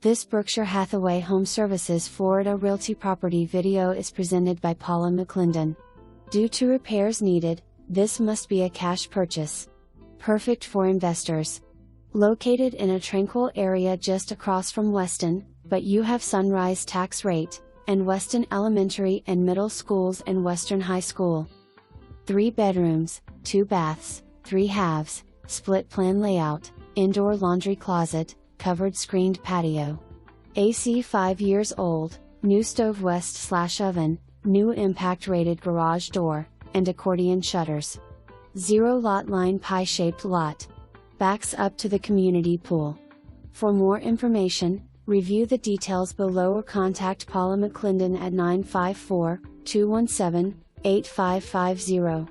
This Berkshire Hathaway HomeServices Florida Realty property video is presented by Paula Mclendon. Due to repairs needed, this must be a cash purchase. Perfect for investors. Located in a tranquil area just across from Weston, but you have Sunrise tax rate, and Weston Elementary and Middle Schools and Western High School. 3 bedrooms, 2 baths, 3 halves, split plan layout, indoor laundry closet, covered screened patio. AC 5 years old, new stove west/oven, new impact rated garage door, and accordion shutters. 0 lot line pie-shaped lot. Backs up to the community pool. For more information, review the details below or contact Paula Mclendon at 954-217-8550.